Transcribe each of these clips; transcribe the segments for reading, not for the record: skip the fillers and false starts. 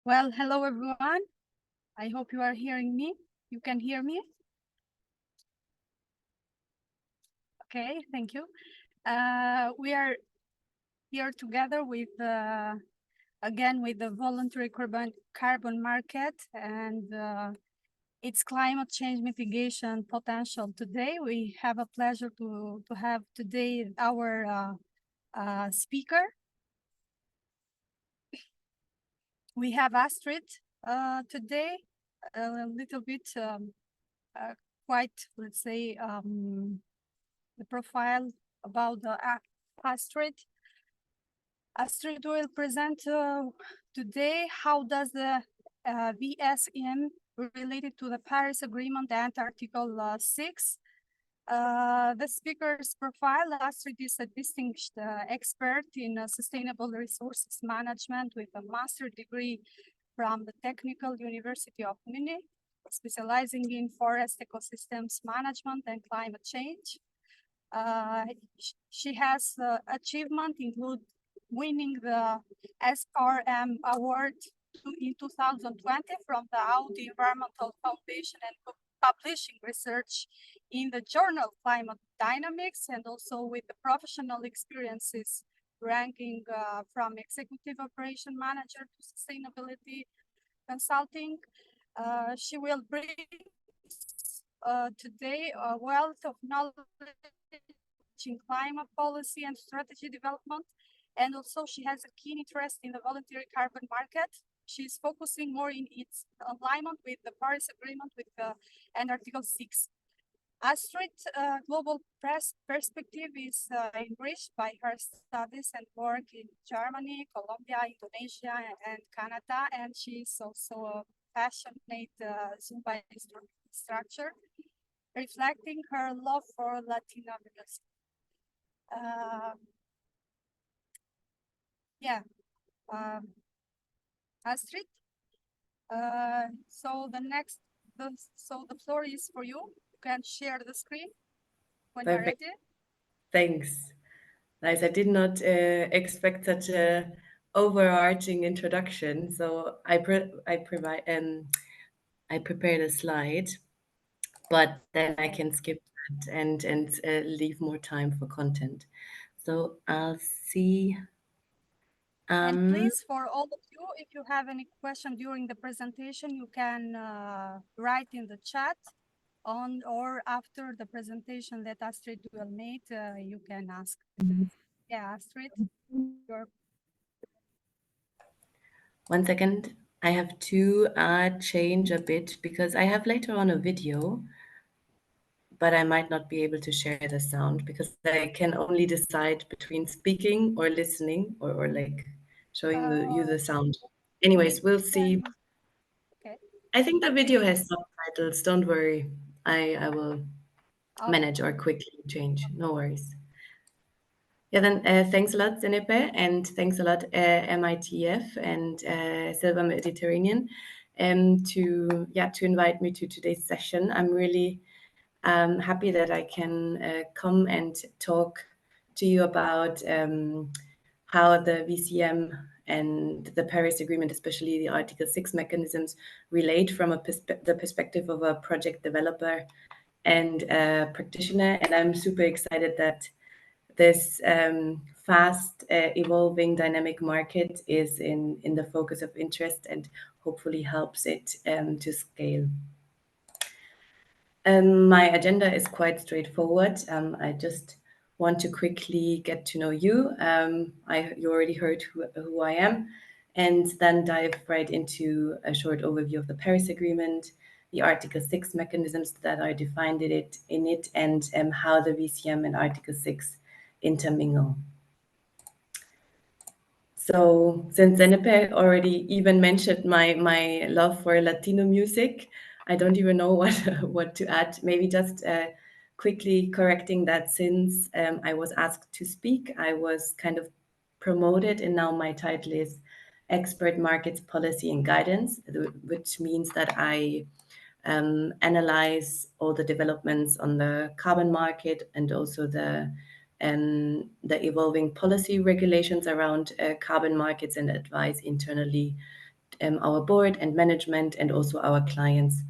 Well, hello everyone. I hope you are hearing me. You can hear me? Okay, thank you. We are here together with, again, with the Voluntary Carbon Market and its climate change mitigation potential. Today, we have a pleasure to have today our speaker. We have Astrid today, a little bit quite, let's say, the profile about Astrid. Astrid will present today how does the VCM related to the Paris Agreement and Article 6. The speaker's profile: Astrid is a distinguished expert in sustainable resources management with a master's degree from the Technical University of Munich, specializing in forest ecosystems management and climate change. She has achievement include winning the SRM Award in 2020 from the Audi Environmental Foundation and publishing research in the journal Climate Dynamics, and also with the professional experiences ranking from executive operation manager to sustainability consulting. She will bring today a wealth of knowledge in climate policy and strategy development, and also she has a keen interest in the voluntary carbon market. She's focusing more in its alignment with the Paris Agreement and Article 6. Astrid's global perspective is enriched by her studies and work in Germany, Colombia, Indonesia, and Canada, and she's also a passionate Zumba instructor, reflecting her love for Latino music. Astrid. So the floor is for you. You can share the screen when you're ready. Thanks. Nice. I did not expect such a overarching introduction, so I prepared a slide, but then I can skip that and leave more time for content. So I'll see. And please, for all of you, if you have any question during the presentation, you can write in the chat on or after the presentation that Astrid will make, you can ask. Yeah, Astrid, One second. I have to change a bit because I have later on a video, but I might not be able to share the sound because I can only decide between speaking or listening or like showing you the sound. Anyways, we'll see. Okay. I think the video has subtitles. Don't worry. I will manage or quickly change. No worries. Yeah, then thanks a lot, Zenepe, and thanks a lot, MYTF and Silver Mediterranean, to invite me to today's session. I'm really happy that I can come and talk to you about how the VCM and the Paris Agreement, especially the Article 6 mechanisms, relate from the perspective of a project developer and a practitioner. And I'm super excited that this fast evolving dynamic market is in the focus of interest and hopefully helps it to scale. My agenda is quite straightforward. I just want to quickly get to know you. You already heard who I am, and then dive right into a short overview of the Paris Agreement, the Article 6 mechanisms that are defined in it, and how the VCM and Article 6 intermingle. So since Zenepe already even mentioned my love for Latino music, I don't even know what to add. Maybe just quickly correcting that since I was asked to speak, I was kind of promoted, and now my title is Expert Markets Policy and Guidance, which means that I analyze all the developments on the carbon market and also the evolving policy regulations around carbon markets and advise internally our board and management, and also our clients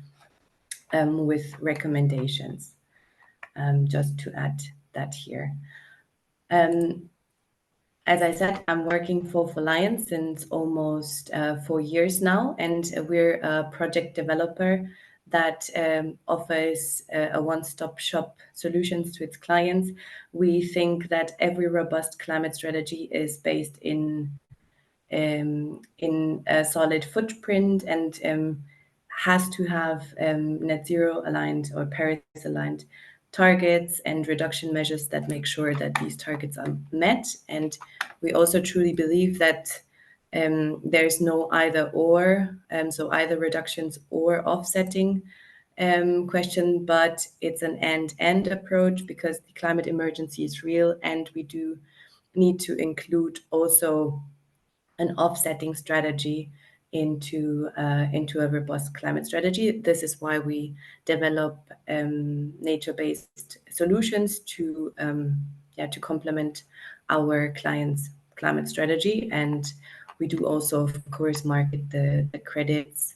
with recommendations. Just to add that here. As I said, I'm working for Forliance since almost 4 years now, and we're a project developer that offers a one-stop shop solutions to its clients. We think that every robust climate strategy is based in a solid footprint and has to have net zero aligned or Paris aligned targets and reduction measures that make sure that these targets are met. And we also truly believe that there's no either or, so either reductions or offsetting question, but it's an and approach, because the climate emergency is real, and we do need to include also an offsetting strategy into a robust climate strategy. This is why we develop nature-based solutions to complement our clients' climate strategy, and we do also, of course, market the credits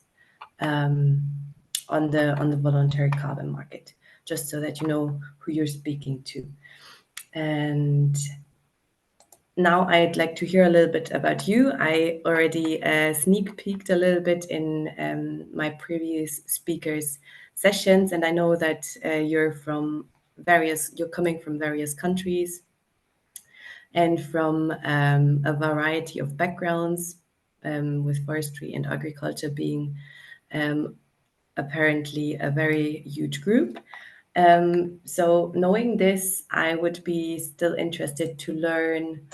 on the voluntary carbon market, just so that you know who you're speaking to. And now I'd like to hear a little bit about you. I already sneak peeked a little bit in my previous speakers' sessions, and I know that you're coming from various countries and from a variety of backgrounds, with forestry and agriculture being apparently a very huge group. So knowing this, I would be still interested to learn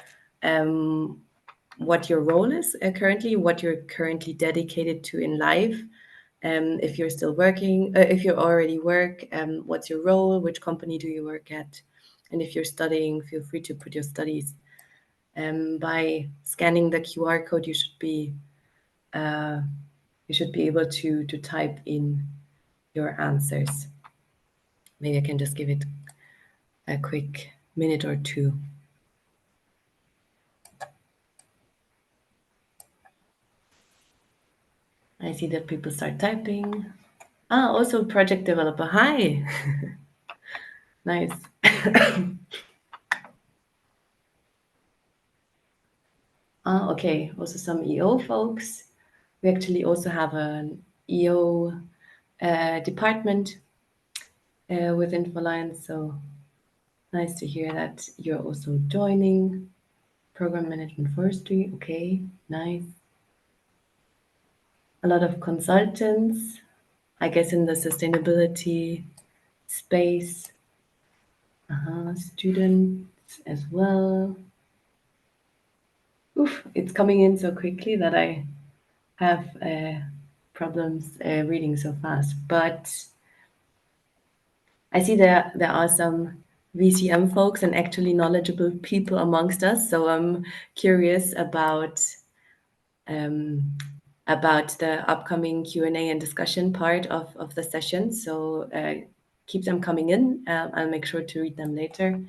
what your role is currently, what you're currently dedicated to in life. If you're still working, if you already work, what's your role? Which company do you work at? And if you're studying, feel free to put your studies. By scanning the QR code, you should be able to type in your answers. Maybe I can just give it a quick minute or two. I see that people start typing. Also project developer. Hi. Nice. Okay. Also some EO folks. We actually also have an EO department within Forliance. So nice to hear that you're also joining. Program management forestry. Okay. Nice. A lot of consultants, I guess, in the sustainability space. Students as well. Oof, it's coming in so quickly that I have problems reading so fast. But I see there are some VCM folks and actually knowledgeable people amongst us. So I'm curious about the upcoming Q&A and discussion part of the session. So keep them coming in. I'll make sure to read them later.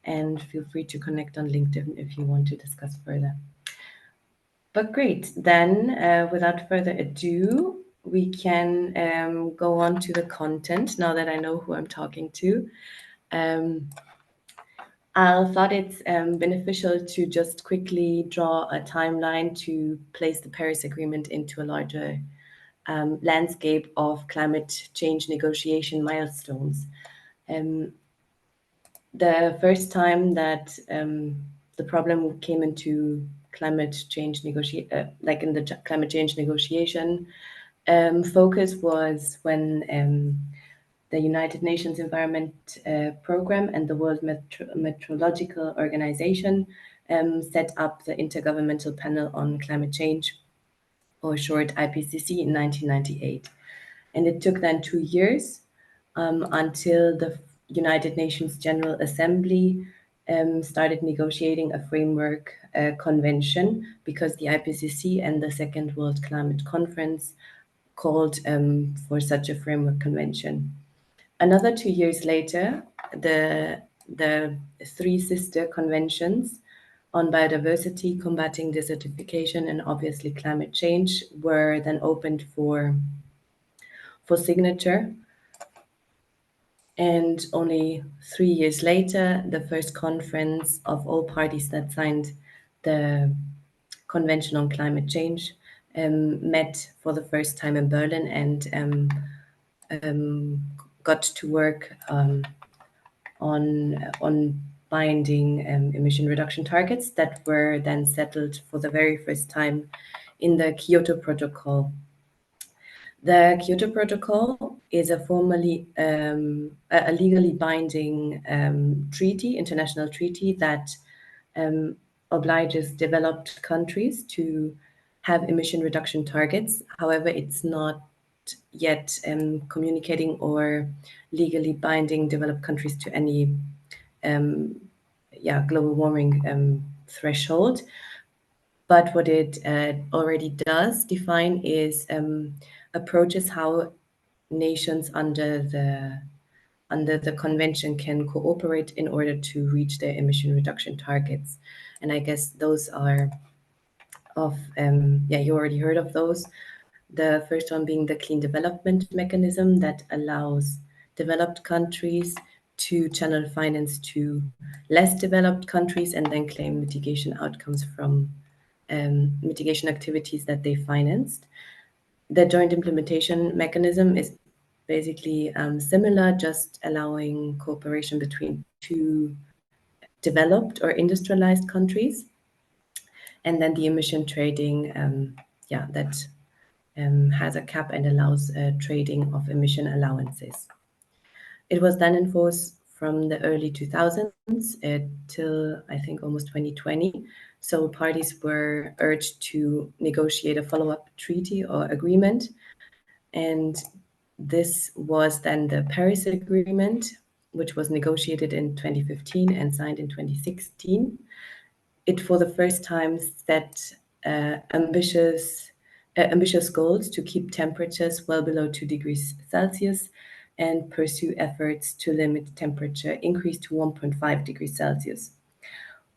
And feel free to connect on LinkedIn if you want to discuss further. But great, then without further ado, we can go on to the content now that I know who I'm talking to. I thought it's beneficial to just quickly draw a timeline to place the Paris Agreement into a larger landscape of climate change negotiation milestones. The first time that the problem came into climate change climate change negotiation focus was when the United Nations Environment Program and the World Meteorological Organization set up the Intergovernmental Panel on Climate Change, or short IPCC, in 1998. And it took then 2 years until the United Nations General Assembly started negotiating a framework convention, because the IPCC and the Second World Climate Conference called for such a framework convention. Another 2 years later, the three sister conventions on biodiversity, combating desertification, and obviously climate change were then opened for signature. And only 3 years later, the first conference of all parties that signed the Convention on Climate Change met for the first time in Berlin and got to work on binding emission reduction targets that were then settled for the very first time in the Kyoto Protocol. The Kyoto Protocol is a legally binding international treaty that obliges developed countries to have emission reduction targets. However, it's not yet communicating or legally binding developed countries to any global warming threshold. But what it already does define is approaches how nations under the convention can cooperate in order to reach their emission reduction targets. And I guess those are you already heard of those. The first one being the Clean Development Mechanism that allows developed countries to channel finance to less developed countries and then claim mitigation outcomes from mitigation activities that they financed. The joint implementation mechanism is basically similar, just allowing cooperation between two developed or industrialized countries. And then the emission trading, that has a cap and allows trading of emission allowances. It was then in force from the early 2000s till I think almost 2020. So parties were urged to negotiate a follow-up treaty or agreement. And this was then the Paris Agreement, which was negotiated in 2015 and signed in 2016. It for the first time set ambitious goals to keep temperatures well below 2 degrees Celsius and pursue efforts to limit temperature increase to 1.5 degrees Celsius.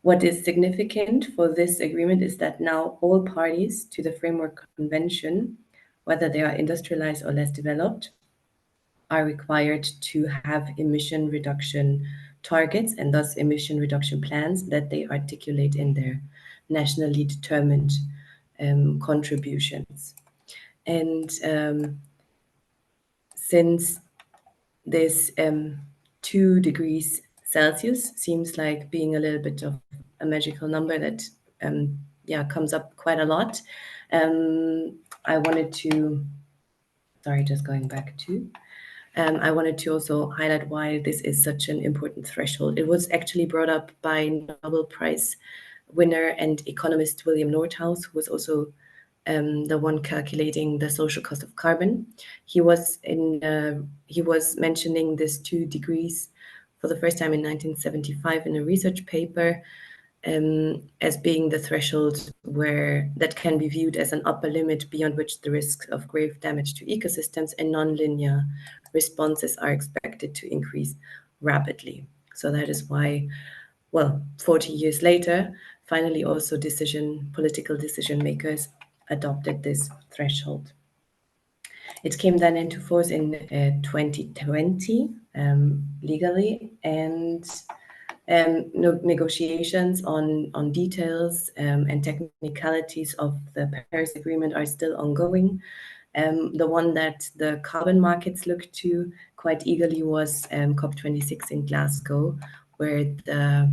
What is significant for this agreement is that now all parties to the Framework Convention, whether they are industrialized or less developed, are required to have emission reduction targets and thus emission reduction plans that they articulate in their nationally determined contributions. And since this 2 degrees Celsius seems like being a little bit of a magical number that comes up quite a lot, I wanted to, just going back to, I wanted to also highlight why this is such an important threshold. It was actually brought up by Nobel Prize winner and economist William Nordhaus, who was also the one calculating the social cost of carbon. He was mentioning this 2 degrees for the first time in 1975 in a research paper as being the threshold that can be viewed as an upper limit beyond which the risks of grave damage to ecosystems and nonlinear responses are expected to increase rapidly. So that is why, 40 years later, finally also political decision makers adopted this threshold. It came then into force in 2020 legally, and negotiations on details and technicalities of the Paris Agreement are still ongoing. The one that the carbon markets looked to quite eagerly was COP26 in Glasgow, where the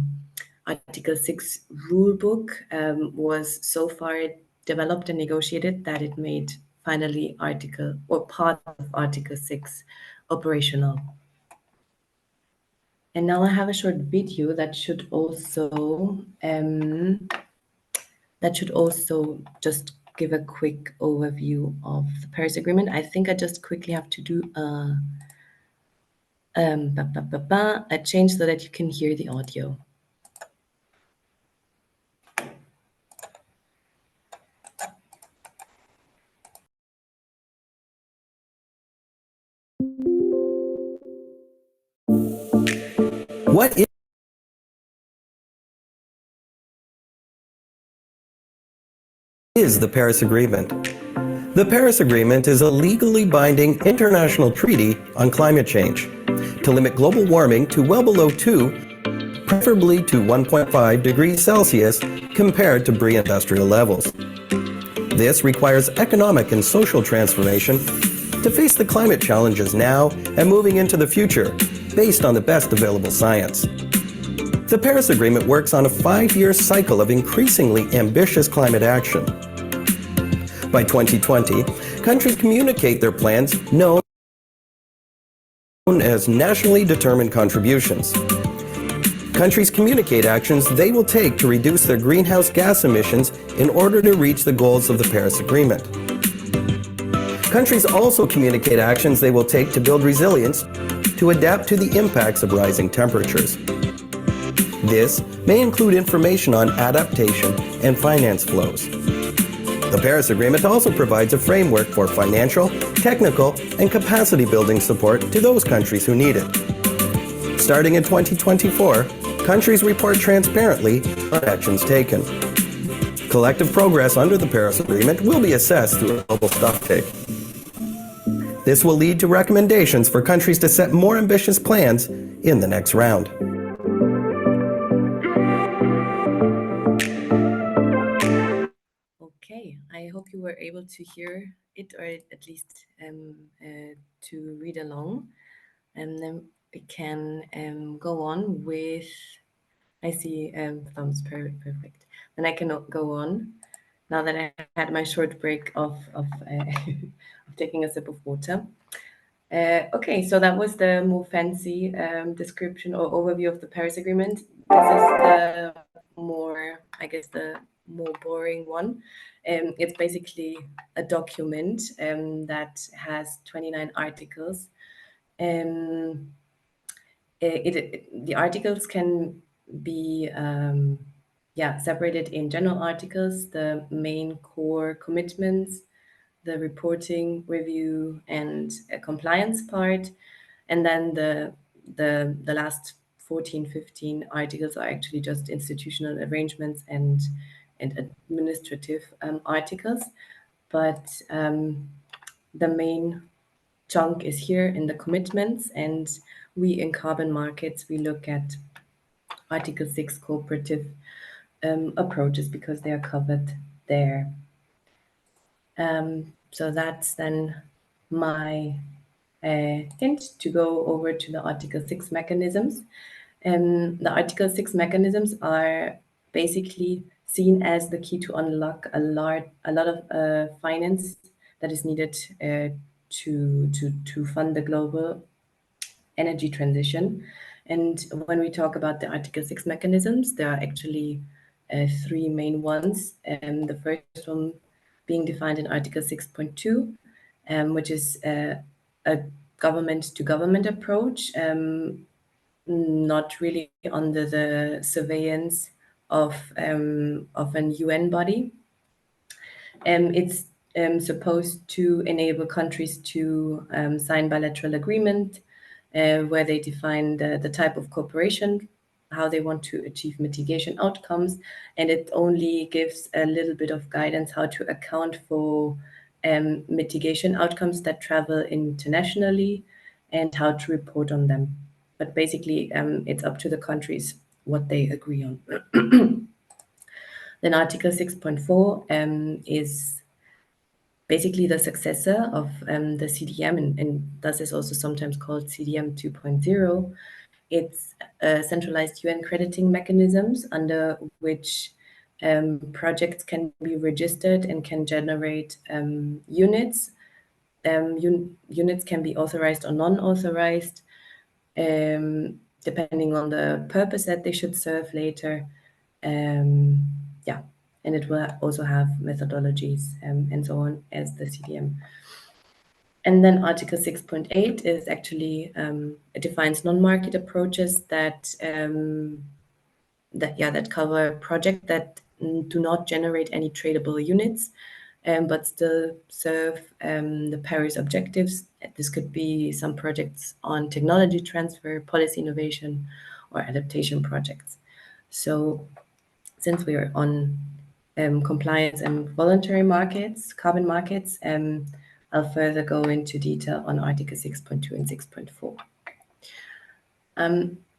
Article 6 rulebook was so far developed and negotiated that it made finally part of Article 6 operational. And now I have a short video that should also just give a quick overview of the Paris Agreement. I think I just quickly have to do a change so that you can hear the audio. What is is the Paris Agreement? The Paris Agreement is a legally binding international treaty on climate change to limit global warming to well below 2, preferably to 1.5 degrees Celsius compared to pre-industrial levels. This requires economic and social transformation to face the climate challenges now and moving into the future based on the best available science. The Paris Agreement works on a 5-year cycle of increasingly ambitious climate action. By 2020, countries communicate their plans known as nationally determined contributions. Countries communicate actions they will take to reduce their greenhouse gas emissions in order to reach the goals of the Paris Agreement. Countries also communicate actions they will take to build resilience to adapt to the impacts of rising temperatures. This may include information on adaptation and finance flows. The Paris Agreement also provides a framework for financial, technical, and capacity building support to those countries who need it. Starting in 2024, countries report transparently on actions taken. Collective progress under the Paris Agreement will be assessed through a global stocktake. This will lead to recommendations for countries to set more ambitious plans in the next round. Okay, I hope you were able to hear it, or at least to read along. And then we can go on with, I see thumbs, perfect. Then I can go on now that I had my short break of taking a sip of water. Okay, so that was the more fancy description or overview of the Paris Agreement. This is the more, I guess, the more boring one. It's basically a document that has 29 articles. The articles can be separated in general articles, the main core commitments, the reporting, review, and compliance part. And then the last 14, 15 articles are actually just institutional arrangements and administrative articles. But the main chunk is here in the commitments, and we in carbon markets, we look at Article 6 cooperative approaches because they are covered there. So that's then my hint to go over to the Article 6 mechanisms. The Article 6 mechanisms are basically seen as the key to unlock a lot of finance that is needed to fund the global energy transition. And when we talk about the Article 6 mechanisms, there are actually 3 main ones. The first one being defined in Article 6.2, which is a government-to-government approach, not really under the surveillance of an UN body. It's supposed to enable countries to sign bilateral agreement where they define the type of cooperation, how they want to achieve mitigation outcomes, and it only gives a little bit of guidance how to account for mitigation outcomes that travel internationally and how to report on them. But basically, it's up to the countries what they agree on. Then Article 6.4 is basically the successor of the CDM, and thus is also sometimes called CDM 2.0. It's centralized UN crediting mechanisms under which projects can be registered and can generate units. Units can be authorized or non-authorized, depending on the purpose that they should serve later. And it will also have methodologies and so on as the CDM. And then Article 6.8 is actually, it defines non-market approaches that cover projects that do not generate any tradable units, but still serve the Paris objectives. This could be some projects on technology transfer, policy innovation, or adaptation projects. So since we are on compliance and voluntary markets, carbon markets, I'll further go into detail on Article 6.2 and 6.4.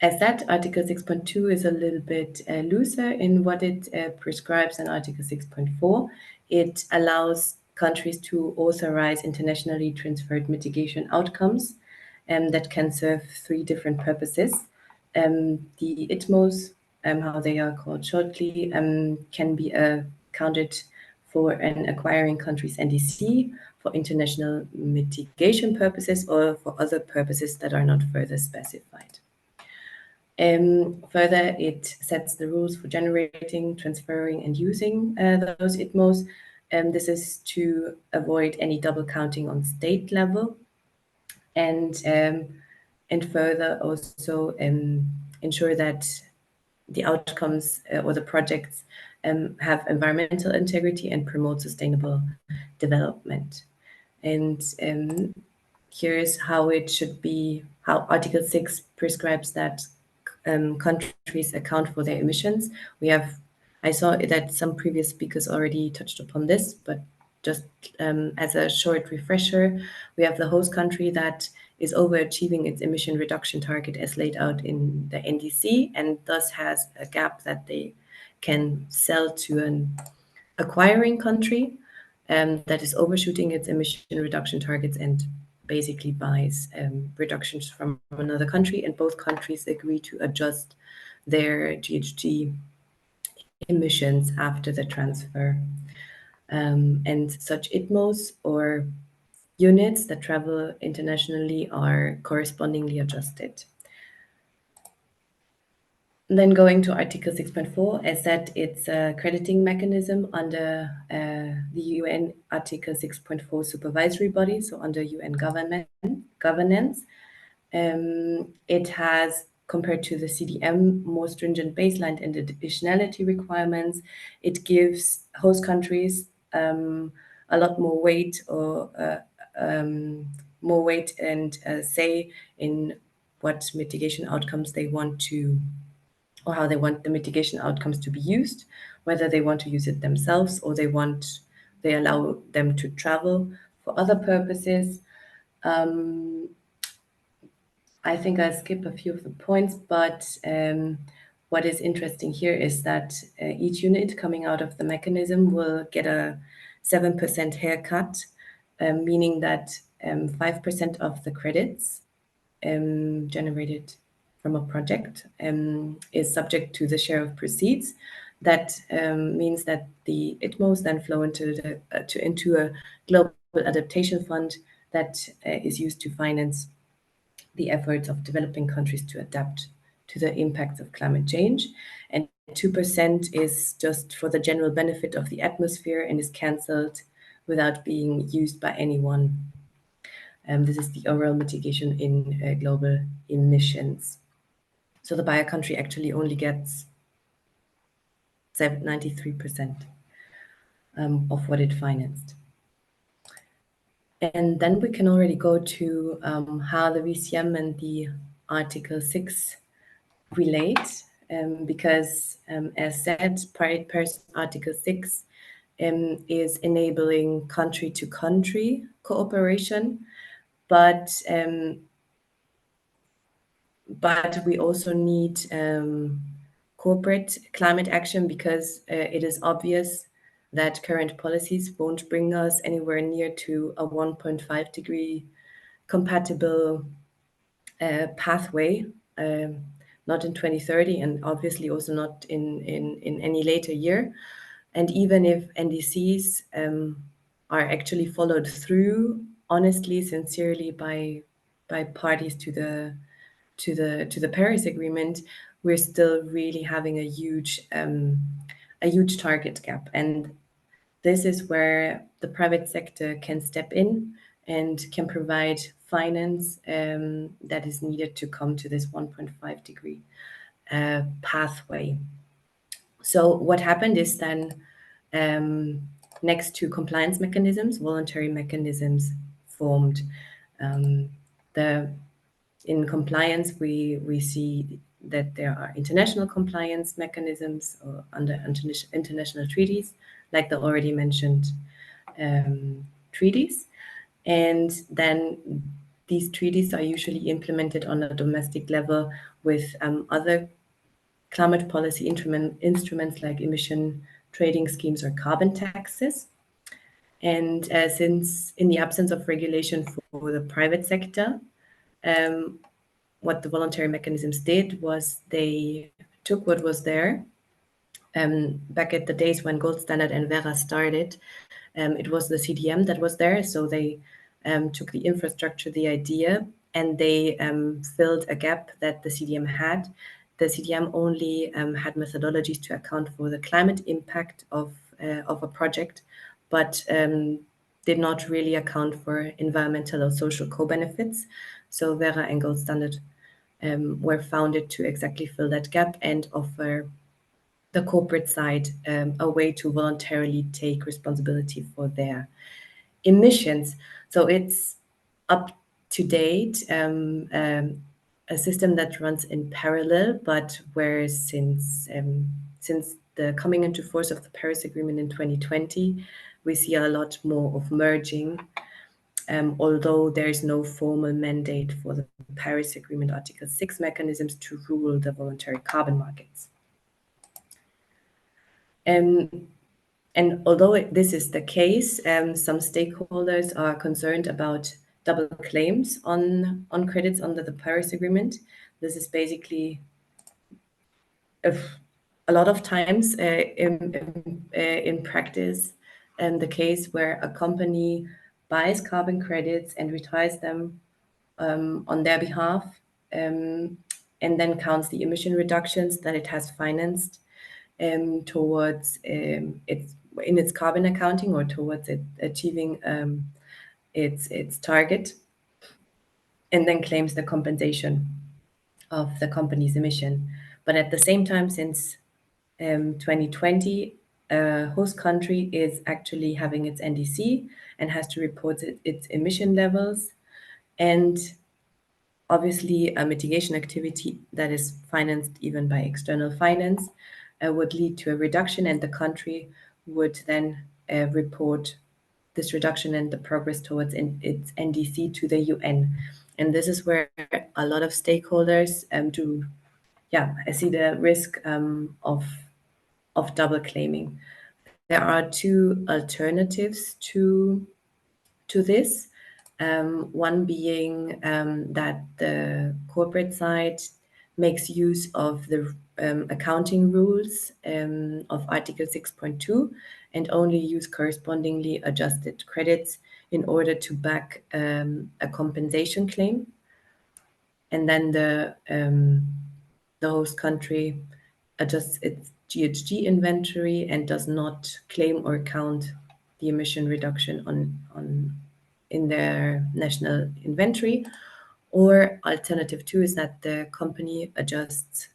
As that, Article 6.2 is a little bit looser in what it prescribes, and Article 6.4, it allows countries to authorize internationally transferred mitigation outcomes that can serve three different purposes. The ITMOs, how they are called shortly, can be accounted for an acquiring country's NDC for international mitigation purposes or for other purposes that are not further specified. Further, it sets the rules for generating, transferring, and using those ITMOs. This is to avoid any double counting on state level, and further also ensure that the outcomes or the projects have environmental integrity and promote sustainable development. And here is how it should be, how Article 6 prescribes that countries account for their emissions. I saw that some previous speakers already touched upon this, but just as a short refresher, we have the host country that is overachieving its emission reduction target as laid out in the NDC, and thus has a gap that they can sell to an acquiring country that is overshooting its emission reduction targets and basically buys reductions from another country, and both countries agree to adjust their GHG emissions after the transfer. And such ITMOs or units that travel internationally are correspondingly adjusted. Then going to Article 6.4, as that it's a crediting mechanism under the UN Article 6.4 supervisory body, so under UN governance. It has, compared to the CDM, more stringent baseline and additionality requirements. It gives host countries a lot more weight and say in what mitigation outcomes they want to, or how they want the mitigation outcomes to be used, whether they want to use it themselves or they allow them to travel for other purposes. I think I'll skip a few of the points, but what is interesting here is that each unit coming out of the mechanism will get a 7% haircut, meaning that 5% of the credits generated from a project is subject to the share of proceeds. That means that the ITMOs then flow into a global adaptation fund that is used to finance the efforts of developing countries to adapt to the impacts of climate change. And 2% is just for the general benefit of the atmosphere and is cancelled without being used by anyone. This is the overall mitigation in global emissions. So the buyer country actually only gets 93% of what it financed. And then we can already go to how the VCM and the Article 6 relate, because as said, Paris Article 6 is enabling country-to-country cooperation, but we also need corporate climate action, because it is obvious that current policies won't bring us anywhere near to a 1.5 degree compatible pathway, not in 2030, and obviously also not in any later year. And even if NDCs are actually followed through honestly, sincerely by parties to the Paris Agreement, we're still really having a huge target gap. And this is where the private sector can step in and can provide finance that is needed to come to this 1.5 degree pathway. So what happened is then, next to compliance mechanisms, voluntary mechanisms formed. In compliance, we see that there are international compliance mechanisms or under international treaties, like the already mentioned treaties. And then these treaties are usually implemented on a domestic level with other climate policy instruments like emission trading schemes or carbon taxes. And since in the absence of regulation for the private sector, what the voluntary mechanisms did was they took what was there. Back at the days when Gold Standard and Vera started, it was the CDM that was there. So they took the infrastructure, the idea, and they filled a gap that the CDM had. The CDM only had methodologies to account for the climate impact of a project, but did not really account for environmental or social co-benefits. So Vera and Gold Standard were founded to exactly fill that gap and offer the corporate side a way to voluntarily take responsibility for their emissions. So it's up to date, a system that runs in parallel, but where since the coming into force of the Paris Agreement in 2020, we see a lot more of merging, although there is no formal mandate for the Paris Agreement Article 6 mechanisms to rule the voluntary carbon markets. And although this is the case, some stakeholders are concerned about double claims on credits under the Paris Agreement. This is basically a lot of times in practice the case where a company buys carbon credits and retires them on their behalf, and then counts the emission reductions that it has financed towards its carbon accounting or towards it achieving its target, and then claims the compensation of the company's emission. But at the same time, since 2020, host country is actually having its NDC and has to report its emission levels, and obviously a mitigation activity that is financed even by external finance would lead to a reduction, and the country would then report this reduction and the progress towards its NDC to the UN. And this is where a lot of stakeholders I see the risk of double claiming. There are two alternatives to this. One being that the corporate side makes use of the accounting rules of Article 6.2 and only use correspondingly adjusted credits in order to back a compensation claim. And then the host country adjusts its GHG inventory and does not claim or count the emission reduction in their national inventory. Or alternative two is that the company adjusts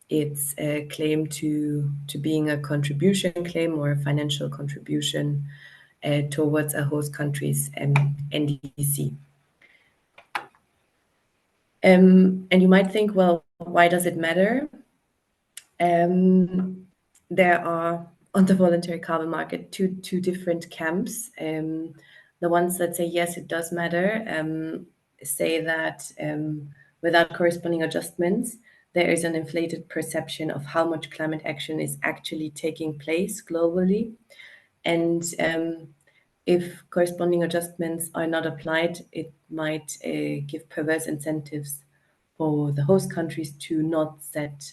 its claim to being a contribution claim or a financial contribution towards a host country's NDC. And you might think, well, why does it matter? There are on the voluntary carbon market two different camps. The ones that say yes, it does matter, say that without corresponding adjustments, there is an inflated perception of how much climate action is actually taking place globally. And if corresponding adjustments are not applied, it might give perverse incentives for the host countries to not set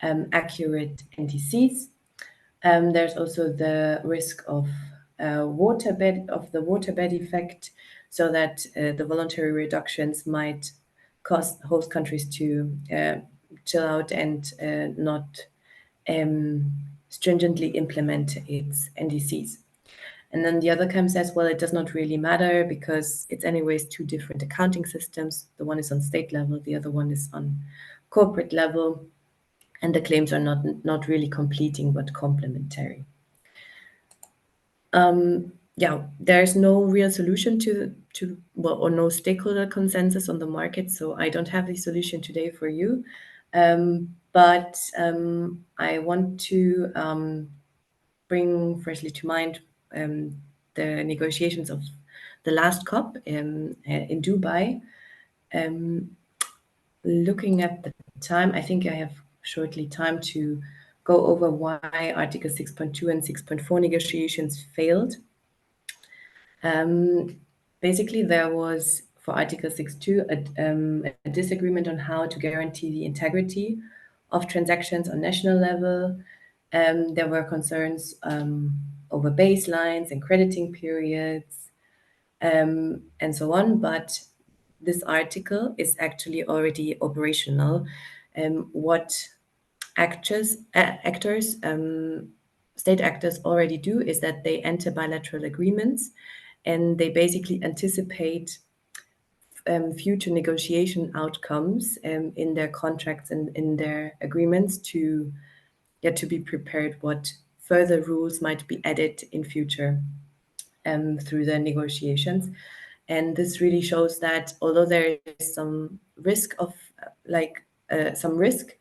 accurate NDCs. There's also the risk of the waterbed effect, so that the voluntary reductions might cause host countries to chill out and not stringently implement its NDCs. And then the other camp says, well, it does not really matter because it's anyways two different accounting systems. The one is on state level, the other one is on corporate level, and the claims are not really completing but complementary. There's no real solution or no stakeholder consensus on the market, so I don't have the solution today for you. But I want to bring freshly to mind the negotiations of the last COP in Dubai. Looking at the time, I think I have shortly time to go over why Article 6.2 and 6.4 negotiations failed. Basically, there was, for Article 6.2, a disagreement on how to guarantee the integrity of transactions on national level. There were concerns over baselines and crediting periods, and so on, but this article is actually already operational. What state actors already do is that they enter bilateral agreements, and they basically anticipate future negotiation outcomes in their contracts and in their agreements to be prepared what further rules might be added in future through the negotiations. And this really shows that although there is some risk of some risk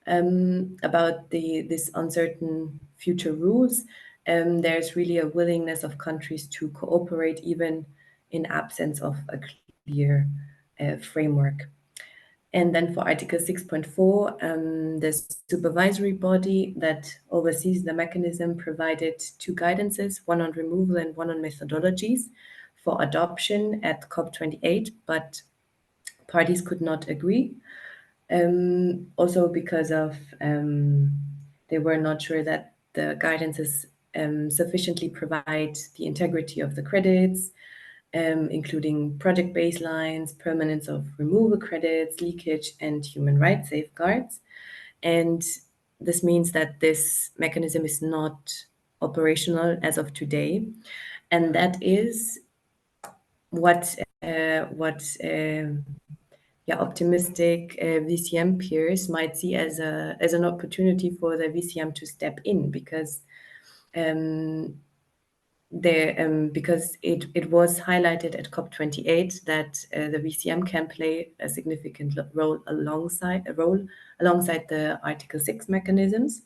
about this uncertain future rules, there's really a willingness of countries to cooperate even in absence of a clear framework. And then for Article 6.4, the supervisory body that oversees the mechanism provided two guidances, one on removal and one on methodologies for adoption at COP28, but parties could not agree. Also because of they were not sure that the guidances sufficiently provide the integrity of the credits, including project baselines, permanence of removal credits, leakage, and human rights safeguards. And this means that this mechanism is not operational as of today. And that is what optimistic VCM peers might see as an opportunity for the VCM to step in, because because it was highlighted at COP28 that the VCM can play a significant role alongside the Article 6 mechanisms,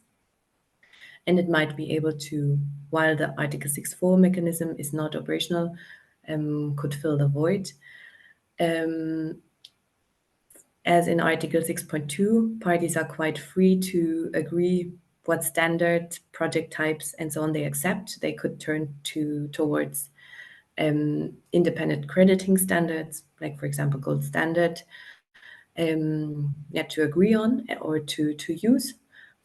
and it might be able to, while the Article 6.4 mechanism is not operational, could fill the void. As in Article 6.2, parties are quite free to agree what standard, project types, and so on they accept. They could turn towards independent crediting standards, like, for example, gold standard, to agree on or to use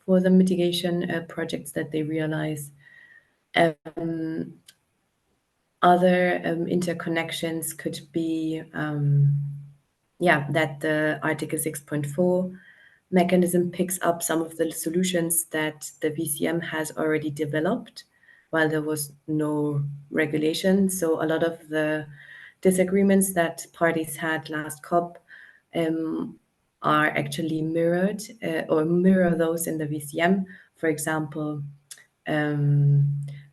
for the mitigation projects that they realize. Other interconnections could be that the Article 6.4 mechanism picks up some of the solutions that the VCM has already developed while there was no regulation. So a lot of the disagreements that parties had last COP are actually mirrored or mirror those in the VCM. For example,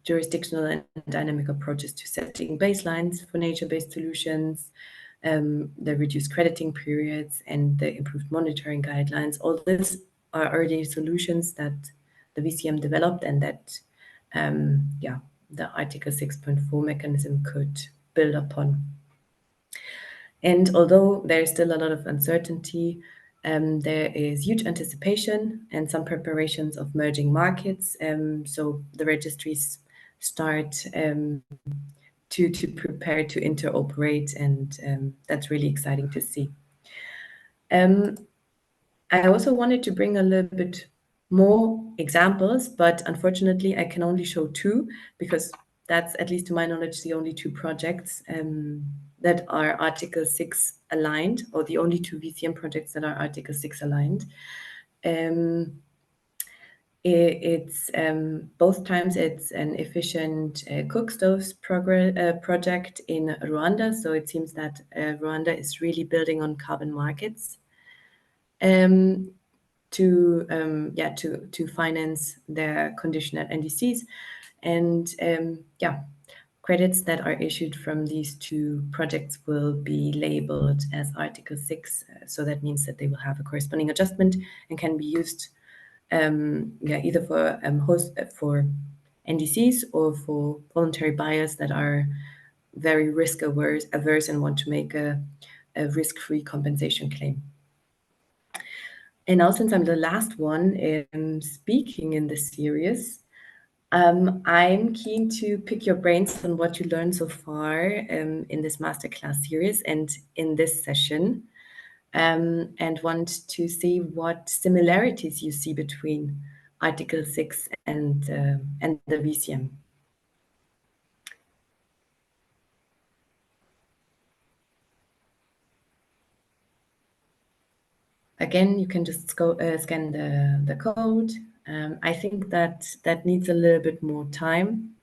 jurisdictional and dynamic approaches to setting baselines for nature-based solutions, the reduced crediting periods, and the improved monitoring guidelines. All these are already solutions that the VCM developed and that the Article 6.4 mechanism could build upon. And although there is still a lot of uncertainty, there is huge anticipation and some preparations of merging markets. So the registries start to prepare to interoperate, and that's really exciting to see. I also wanted to bring a little bit more examples, but unfortunately I can only show two, because that's, at least to my knowledge, the only two projects that are Article 6 aligned, or the only two VCM projects that are Article 6 aligned. It's both times it's an efficient cook stoves project in Rwanda. So it seems that Rwanda is really building on carbon markets to finance their conditional NDCs. And Credits that are issued from these two projects will be labeled as Article 6. So that means that they will have a corresponding adjustment and can be used either for NDCs or for voluntary buyers that are very risk averse and want to make a risk-free compensation claim. And now, since I'm the last one speaking in this series, I'm keen to pick your brains on what you learned so far in this masterclass series and in this session, and want to see what similarities you see between Article 6 and the VCM. Again, you can just go scan the code. I think that needs a little bit more time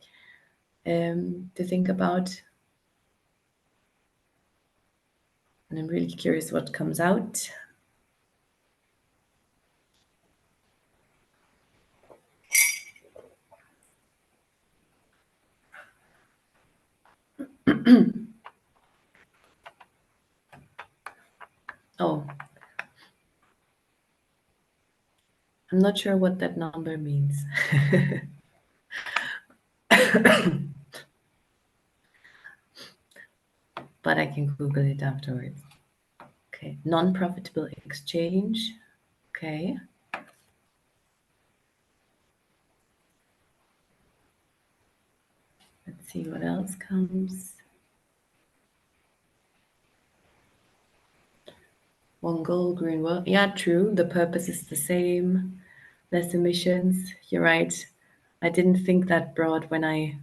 to think about. And I'm really curious what comes out. Oh, I'm not sure what that number means. But I can Google it afterwards. Okay, non-profitable exchange. Okay. Let's see what else comes. One goal, green world. Yeah, true. The purpose is the same. Less emissions. You're right. I didn't think that broad when I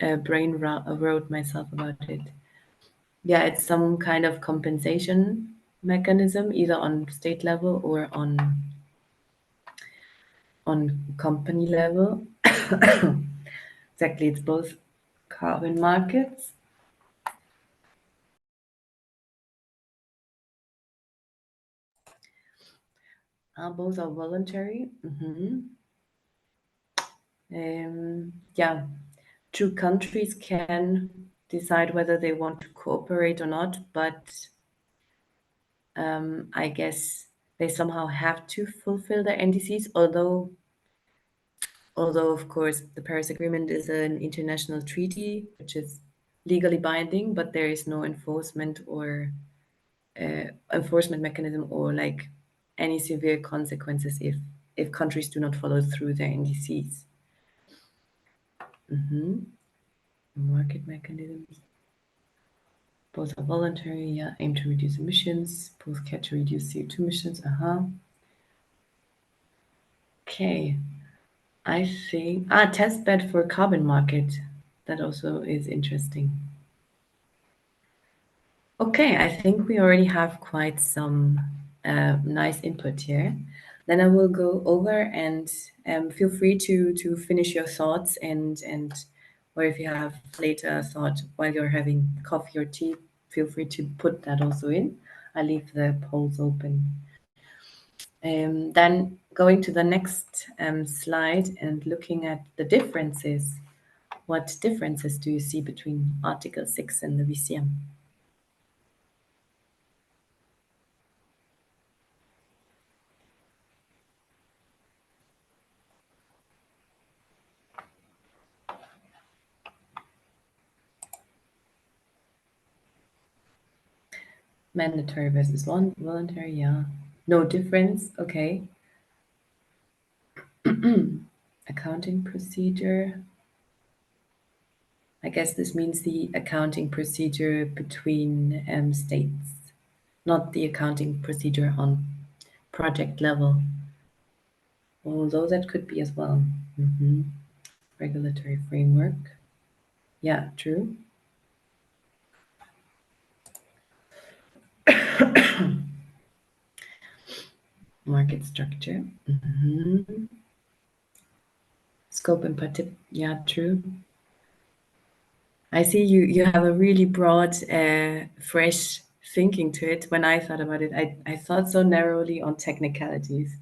wrote myself about it. Yeah, it's some kind of compensation mechanism, either on state level or on company level. Exactly, it's both carbon markets. Both are voluntary. Yeah, true, countries can decide whether they want to cooperate or not, but I guess they somehow have to fulfill their NDCs, although of course the Paris Agreement is an international treaty which is legally binding, but there is no enforcement or enforcement mechanism or like any severe consequences if countries do not follow through their NDCs. Market mechanisms. Both are voluntary, yeah, aim to reduce emissions, both care to reduce CO2 emissions, Okay, I think, test bed for carbon market. That also is interesting. Okay, I think we already have quite some nice input here. Then I will go over and feel free to finish your thoughts and or if you have later a thought while you're having coffee or tea, feel free to put that also in. I leave the polls open. Then going to the next slide and looking at the differences. What differences do you see between Article 6 and the VCM? Mandatory versus voluntary, yeah. No difference, okay. Accounting procedure. I guess this means the accounting procedure between states, not the accounting procedure on project level. Although that could be as well. Regulatory framework. Yeah, true. Market structure. Scope and participation. Yeah, true. I see you have a really broad, fresh thinking to it. When I thought about it, I thought so narrowly on technicalities.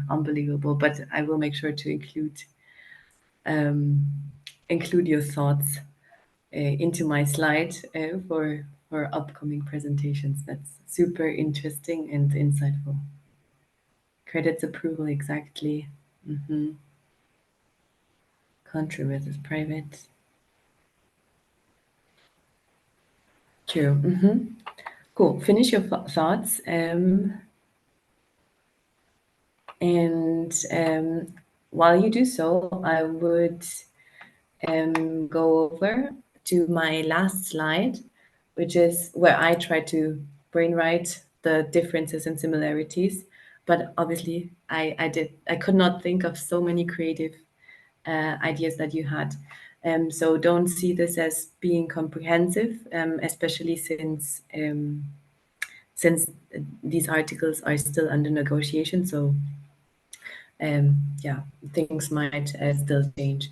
Unbelievable, but I will make sure to include include your thoughts into my slide for upcoming presentations. That's super interesting and insightful. Credits approval, exactly. Country versus private. True. Cool. Finish your thoughts. And while you do so, I would go over to my last slide, which is where I try to brainwrite the differences and similarities. But obviously, I could not think of so many creative ideas that you had. So don't see this as being comprehensive, especially since these articles are still under negotiation. So yeah, things might still change.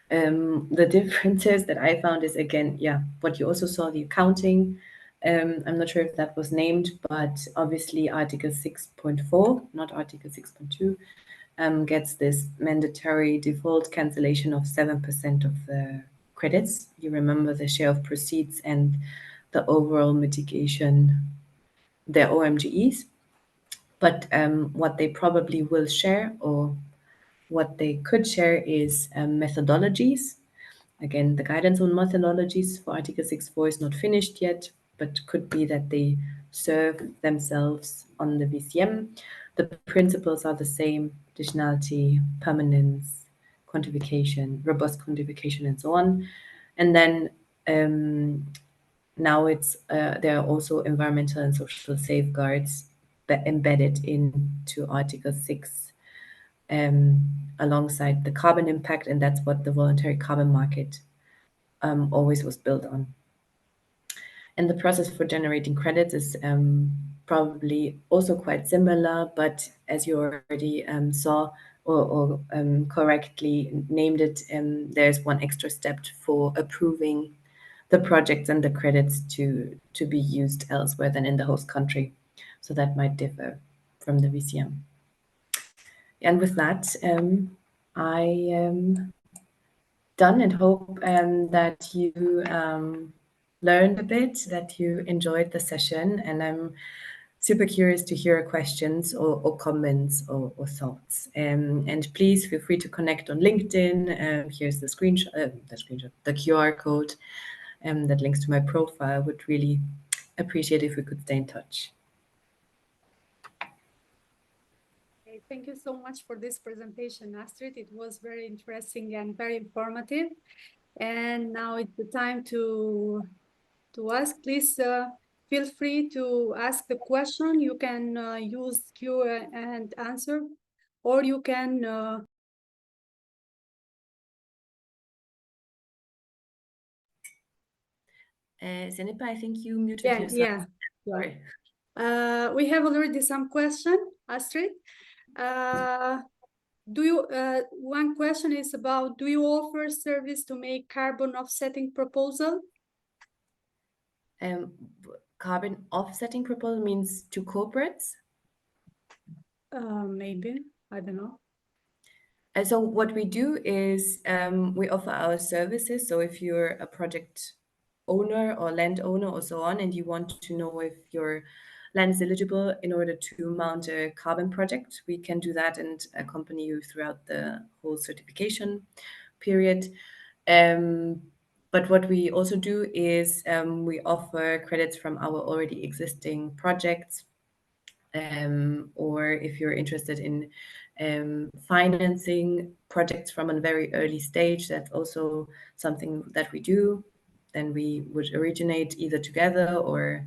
The differences that I found is, again, yeah, what you also saw, the accounting. I'm not sure if that was named, but obviously Article 6.4, not Article 6.2, gets this mandatory default cancellation of 7% of the credits. You remember the share of proceeds and the overall mitigation, their OMGEs. But what they probably will share, or what they could share, is methodologies. Again, the guidance on methodologies for Article 6.4 is not finished yet, but could be that they serve themselves on the VCM. The principles are the same: additionality, permanence, quantification, robust quantification, and so on. And then now there are also environmental and social safeguards embedded into Article 6 alongside the carbon impact, and that's what the voluntary carbon market always was built on. And the process for generating credits is probably also quite similar, but as you already saw or correctly named it, there's one extra step for approving the projects and the credits to be used elsewhere than in the host country. So that might differ from the VCM. And with that, I am done, and hope that you learned a bit, that you enjoyed the session, and I'm super curious to hear questions or comments or thoughts. And please feel free to connect on LinkedIn. Here's the the QR code that links to my profile. Would really appreciate if we could stay in touch. Okay, thank you so much for this presentation, Astrid. It was very interesting and very informative. And now it's the time to ask. Please feel free to ask the question. You can use Q and answer, or you can Zenipa, I think you muted yourself. Yeah. Sorry. We have already some question, Astrid. One question is about, do you offer service to make carbon offsetting proposal? Carbon offsetting proposal means to corporates? Maybe, I don't know. And so what we do is we offer our services. So if you're a project owner or landowner or so on, and you want to know if your land is eligible in order to mount a carbon project, we can do that and accompany you throughout the whole certification period. But what we also do is we offer credits from our already existing projects, or if you're interested in financing projects from a very early stage, that's also something that we do. Then we would originate either together or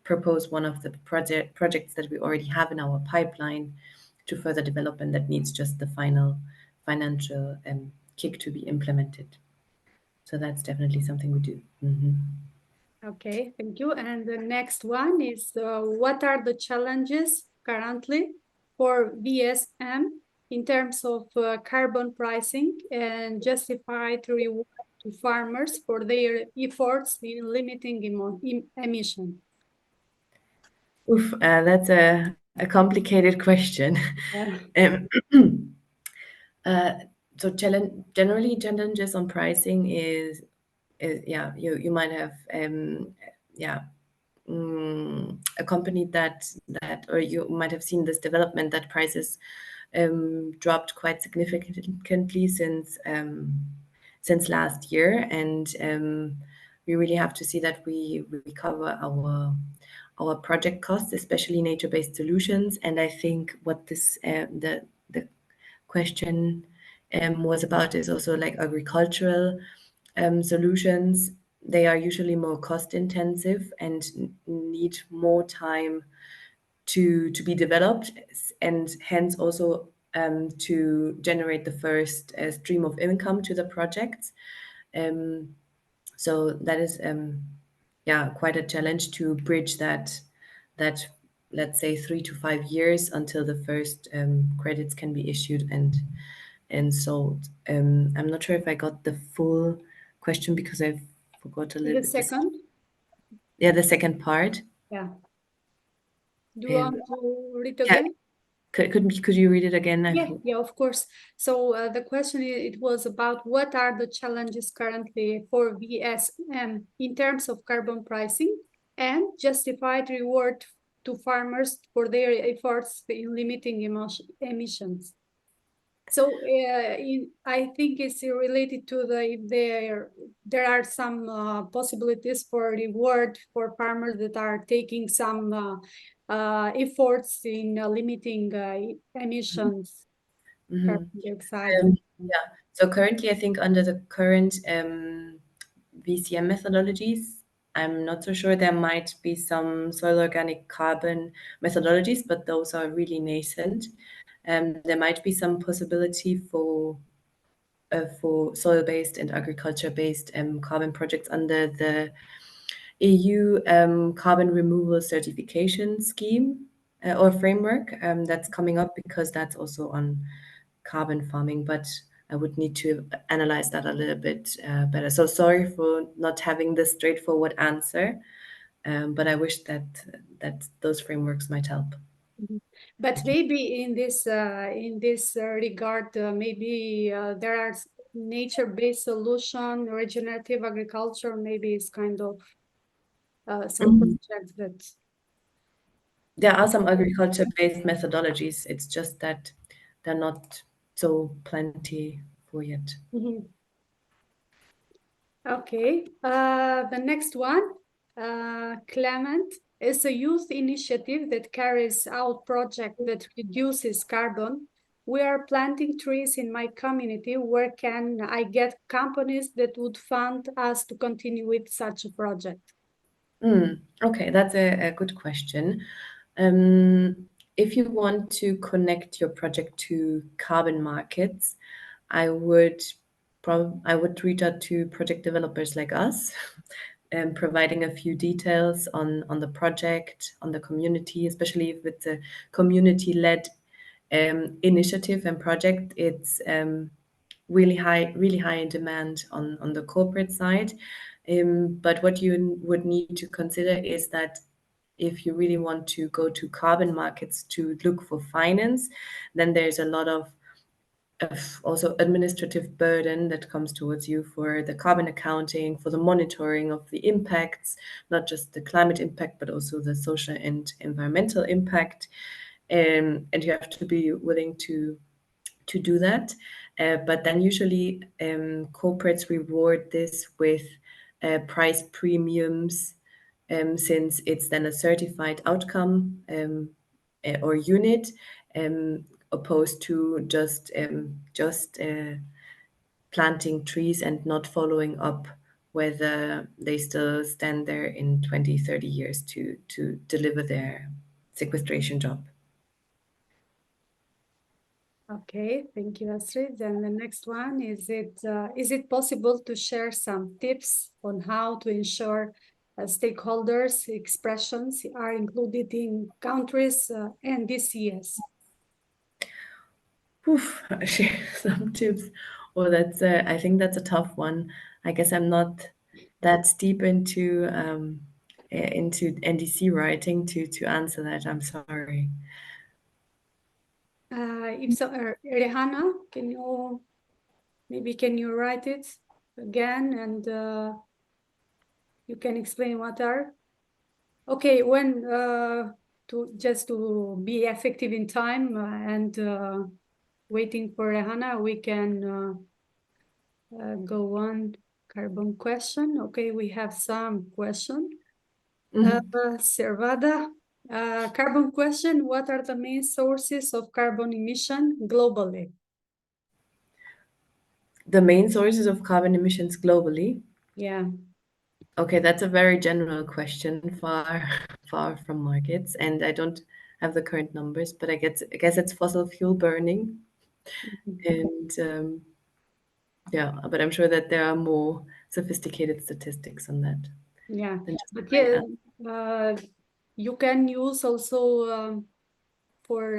propose one of the projects that we already have in our pipeline to further development that needs just the final financial kick to be implemented. So that's definitely something we do. Okay, thank you. And the next one is, what are the challenges currently for VSM in terms of carbon pricing and justified reward to farmers for their efforts in limiting emission? Oof, that's a complicated question. Yeah. so generally challenges on pricing is yeah, you might have a company that or you might have seen this development that prices dropped quite significantly since last year, and we really have to see that we recover our project costs, especially nature-based solutions. And I think what this the question was about is also like agricultural solutions. They are usually more cost intensive and need more time to be developed, and hence also to generate the first stream of income to the projects. So that is yeah, quite a challenge to bridge that let's say 3 to 5 years until the first credits can be issued and sold. I'm not sure if I got the full question because I forgot a little The bit. second? Yeah, the second part. Yeah. Do you want to read again? Could you read it again? Yeah, of course. So the question it was about what are the challenges currently for VSM in terms of carbon pricing and justified reward to farmers for their efforts in limiting emissions. So I think it's related to if there are some possibilities for reward for farmers that are taking some efforts in limiting emissions, carbon dioxide. Yeah. So currently, I think under the current VCM methodologies, I'm not so sure. There might be some soil organic carbon methodologies, but those are really nascent. There might be some possibility for soil-based and agriculture-based carbon projects under the EU carbon removal certification scheme or framework that's coming up, because that's also on carbon farming, but I would need to analyze that a little bit better. So sorry for not having this straightforward answer, but I wish that those frameworks might help. But maybe in this regard, maybe there are nature-based solution, regenerative agriculture. Maybe it's kind of some projects that. There are some agriculture-based methodologies. It's just that they're not so plentiful yet. Okay. The next one, Clement, is a youth initiative that carries out project that reduces carbon. We are planting trees in my community. Where can I get companies that would fund us to continue with such a project? Okay, that's a good question. If you want to connect your project to carbon markets, I would reach out to project developers like us, and providing a few details on the project, on the community, especially if it's a community-led initiative and project. It's really high in demand on the corporate side. But what you would need to consider is that if you really want to go to carbon markets to look for finance, then there's a lot of also administrative burden that comes towards you for the carbon accounting, for the monitoring of the impacts, not just the climate impact, but also the social and environmental impact. And you have to be willing to do that. But then usually corporates reward this with price premiums, since it's then a certified outcome or unit, opposed to just planting trees and not following up whether they still stand there in 20, 30 years to deliver their sequestration job. Okay, thank you, Astrid. And the next one is it possible to share some tips on how to ensure stakeholders' expressions are included in countries and DCS? Share some tips. Well, that's I think that's a tough one. I guess I'm not that deep into NDC writing to answer that. I'm sorry. If so, Rehana, can you Maybe can you write it again and you can explain what are? Okay, when to be effective in time and waiting for Rehana, we can go on. Carbon question. Okay, we have some question. Servada, carbon question. What are the main sources of carbon emission globally? The main sources of carbon emissions globally? Yeah. Okay, that's a very general question, far from markets, and I don't have the current numbers, but I guess it's fossil fuel burning, and yeah, but I'm sure that there are more sophisticated statistics on that. Yeah, than just but my yeah, you can use also for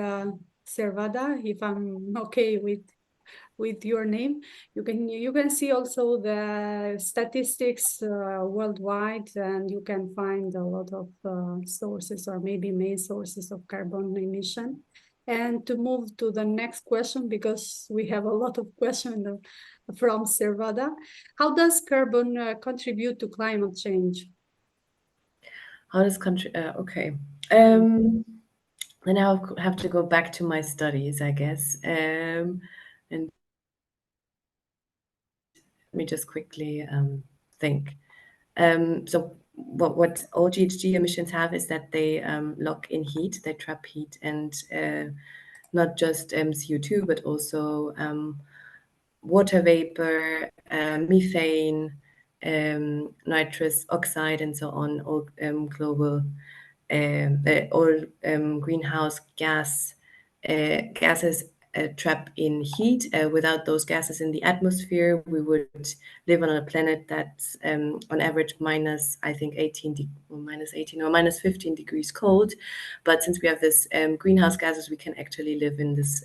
Servada, if I'm okay with your name, you can see also the statistics worldwide, and you can find a lot of sources or maybe main sources of carbon emission. And to move to the next question, because we have a lot of questions from Servada, how does carbon contribute to climate change? How does country? Okay. Then I'll have to go back to my studies, I guess. And let me just quickly think. So what all GHG emissions have is that they lock in heat, they trap heat, and not just CO2, but also water vapor, methane, nitrous oxide, and so on, all global, all greenhouse gases trap in heat. Without those gases in the atmosphere, we would live on a planet that's on average minus, I think, 18 or minus 18 or minus 15 degrees cold. But since we have this greenhouse gases, we can actually live in this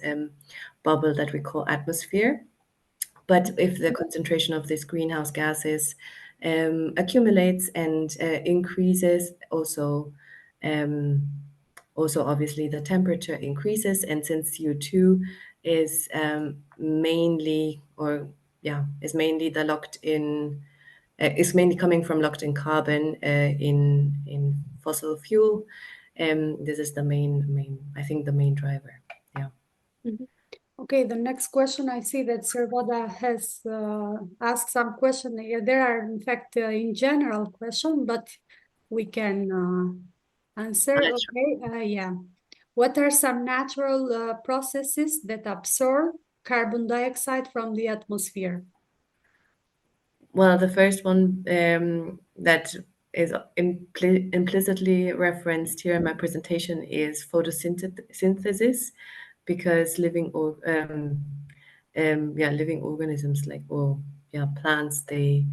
bubble that we call atmosphere. But if the concentration of these greenhouse gases accumulates and increases, also obviously the temperature increases. And since CO2 is mainly the locked in, is mainly coming from locked in carbon in fossil fuel, this is the main, I think, the main driver. Yeah. Mm-hmm. Okay, the next question, I see that Servada has asked some question. There are, in fact, in general question, but we can answer. Okay, yeah. What are some natural processes that absorb carbon dioxide from the atmosphere? Well, the first one that is implicitly referenced here in my presentation is photosynthesis, because living organisms like plants, they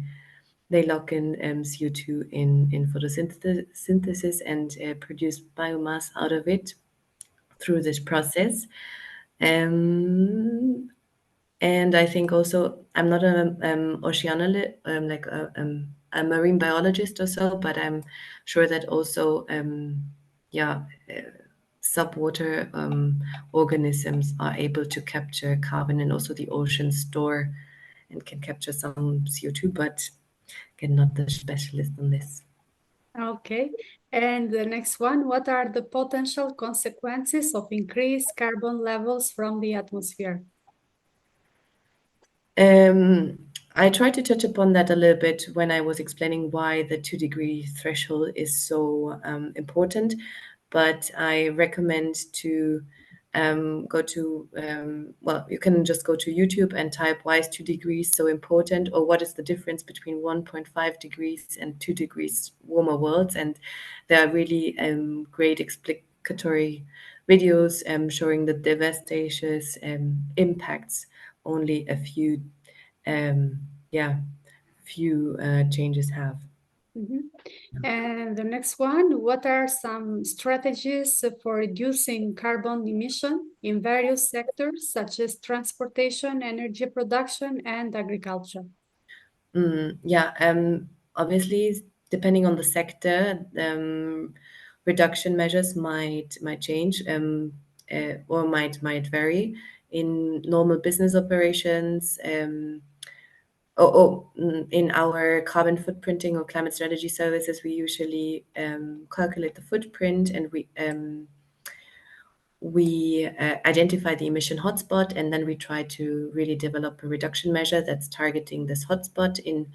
lock in CO2 in photosynthesis and produce biomass out of it through this process. And I think also, I'm not a oceanologist, a marine biologist or so, but I'm sure that also subwater organisms are able to capture carbon, and also the oceans store and can capture some CO2, but again, not the specialist on this. Okay, and the next one, what are the potential consequences of increased carbon levels from the atmosphere? I tried to touch upon that a little bit when I was explaining why the 2-degree threshold is so important, but I recommend to go to, you can just go to YouTube and type why is 2 degrees so important, or what is the difference between 1.5 degrees and 2 degrees warmer worlds. And there are really great explicatory videos showing the devastating impacts only a few changes have. Mm-hmm. And the next one, what are some strategies for reducing carbon emission in various sectors, such as transportation, energy production, and agriculture? Obviously, depending on the sector, reduction measures might change or might vary. in normal business operations. In our carbon footprinting or climate strategy services, we usually calculate the footprint, and we identify the emission hotspot, and then we try to really develop a reduction measure that's targeting this hotspot. In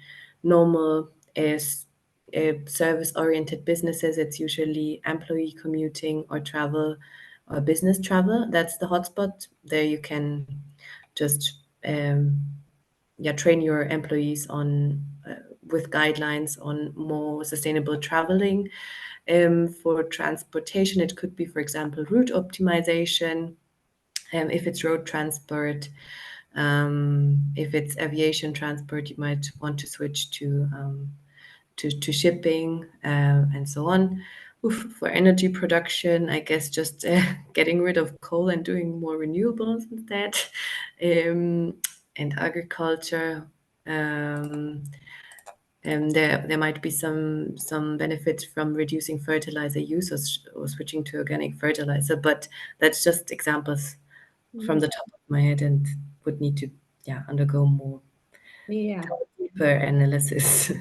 normal service-oriented businesses, it's usually employee commuting or travel or business travel. That's the hotspot. There you can just train your employees on with guidelines on more sustainable traveling. For transportation, it could be, for example, route optimization. If it's road transport, if it's aviation transport, you might want to switch to shipping and so on. For energy production, I guess just getting rid of coal and doing more renewables instead. And agriculture, there might be some benefits from reducing fertilizer use or switching to organic fertilizer, but that's just examples from the top of my head and would need to undergo more deeper analysis.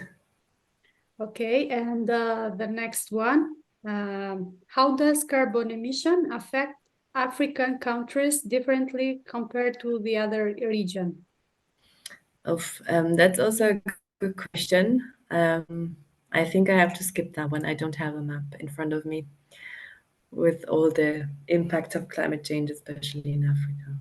Okay, and the next one, how does carbon emission affect African countries differently compared to the other region? That's also a good question. I think I have to skip that one. I don't have a map in front of me with all the impacts of climate change, especially in Africa.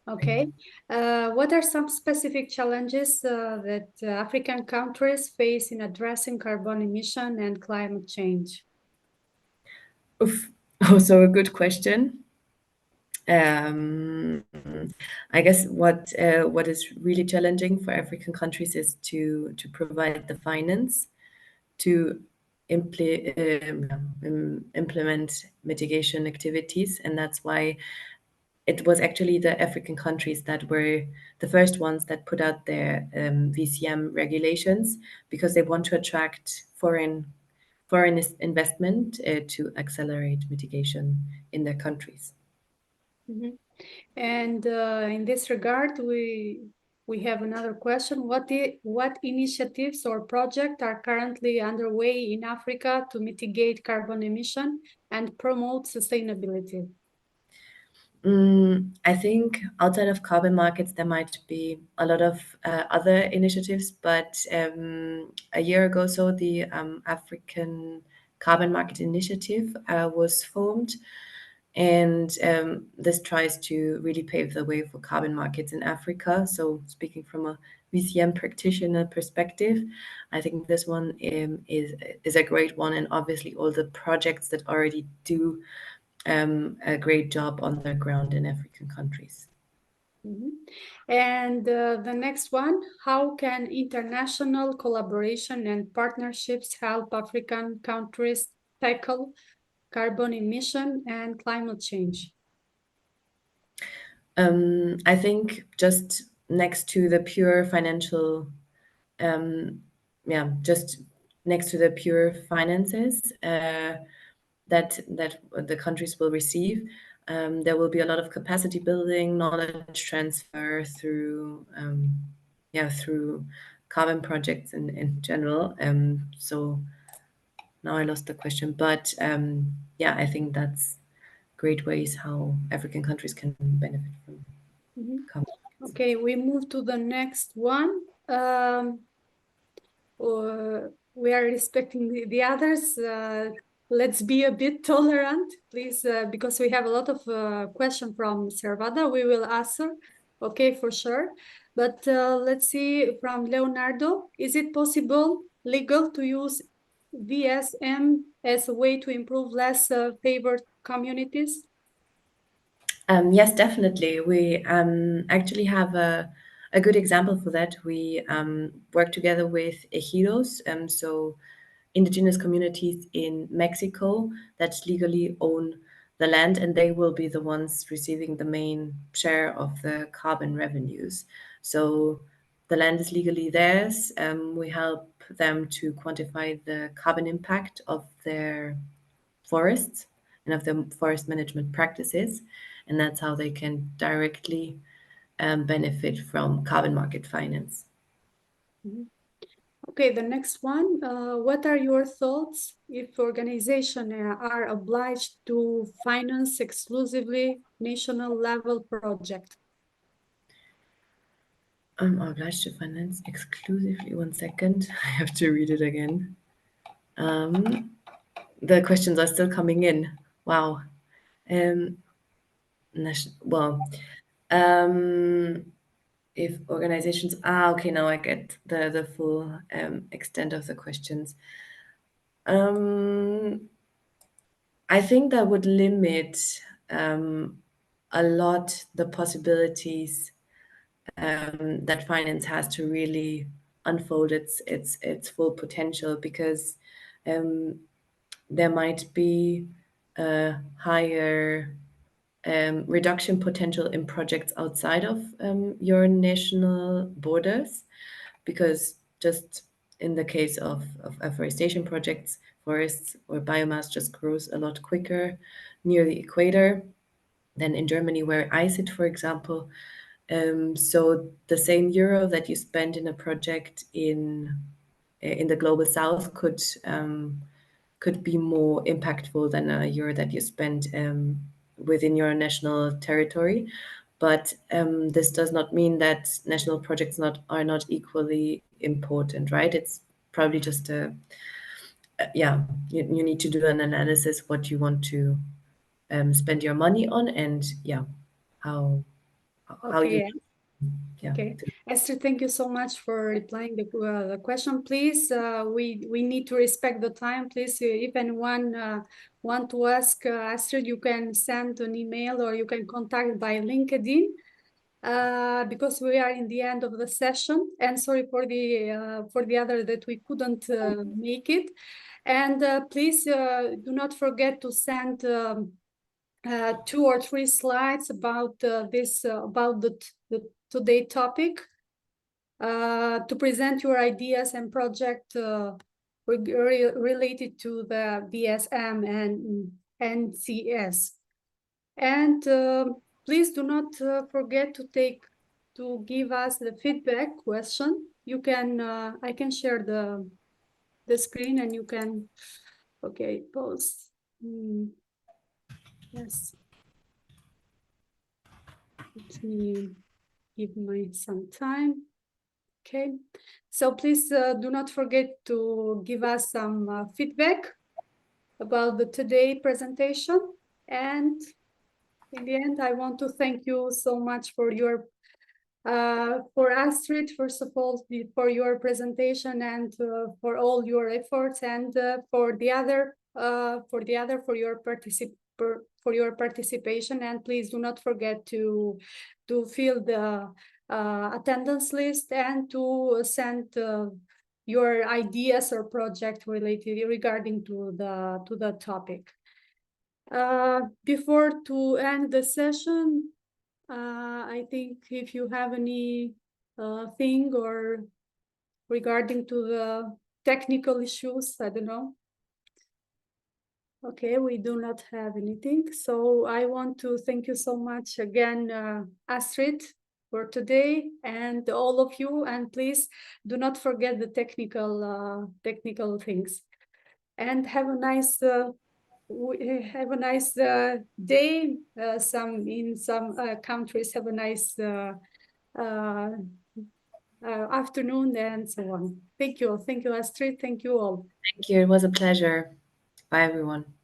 Okay. What are some specific challenges that African countries face in addressing carbon emission and climate change? Also a good question. I guess what is really challenging for African countries is to provide the finance to implement mitigation activities, and that's why it was actually the African countries that were the first ones that put out their VCM regulations, because they want to attract foreign investment to accelerate mitigation in their countries. And in this regard, we have another question. What initiatives or projects are currently underway in Africa to mitigate carbon emission and promote sustainability? I think outside of carbon markets, there might be a lot of other initiatives, but a year ago, so the African Carbon Market Initiative was formed, and this tries to really pave the way for carbon markets in Africa. So speaking from a VCM practitioner perspective, I think this one is a great one, and obviously all the projects that already do a great job on the ground in African countries. And the next one, how can international collaboration and partnerships help African countries tackle carbon emission and climate change? I think just next to the pure financial, just next to the pure finances that the countries will receive, there will be a lot of capacity building, knowledge transfer through carbon projects in general. So now I lost the question, but I think that's great ways how African countries can benefit from carbon. Okay, we move to the next one. We are respecting the others. Let's be a bit tolerant, please, because we have a lot of questions from Servada. We will answer, okay, for sure. But let's see from Leonardo. Is it possible, legal, to use VSM as a way to improve less favored communities? Yes, definitely. We actually have a good example for that. We work together with ejidos, so indigenous communities in Mexico that legally own the land, and they will be the ones receiving the main share of the carbon revenues. So the land is legally theirs. We help them to quantify the carbon impact of their forests and of their forest management practices. and that's how they can directly benefit from carbon market finance. Okay, the next one. What are your thoughts if organizations are obliged to finance exclusively national level project? I'm obliged to finance exclusively. 1 second, I have to read it again. The questions are still coming in. Wow. If organizations, okay, now I get the full extent of the questions. I think that would limit a lot the possibilities that finance has to really unfold its full potential, because there might be a higher reduction potential in projects outside of your national borders, because just in the case of afforestation projects, forests or biomass just grows a lot quicker near the equator than in Germany, where I sit, for example. So the same euro that you spend in a project in the global south could be more impactful than a euro that you spend within your national territory. But this does not mean that national projects are not equally important, right? It's probably just you need to do an analysis what you want to spend your money on, and how Okay. you Okay, Astrid, thank you so much for replying the question. Please, we need to respect the time. Please, if anyone want to ask Astrid, you can send an email or you can contact by LinkedIn, because we are in the end of the session. And sorry for the other that we couldn't make it. And please do not forget to send 2 or 3 slides about about the today topic, to present your ideas and project related to the VSM and NCS. And please do not forget to give us the feedback question. You can I can share the screen and you can post. Yes. Let me give some time. Okay, so please do not forget to give us some feedback about the today presentation. And in the end, I want to thank you so much for Astrid, first of all, for your presentation and for all your efforts, and for your participation. And please do not forget to fill the attendance list and to send your ideas or project related regarding to the topic. Before to end the session, I think if you have any thing or regarding to the technical issues, I don't know. Okay, we do not have anything. So I want to thank you so much again, Astrid, for today, and all of you. And please do not forget the technical things. And have a nice day. In some countries have a nice afternoon and so on. Thank you, Astrid. Thank you all. Thank you. It was a pleasure. Bye, everyone.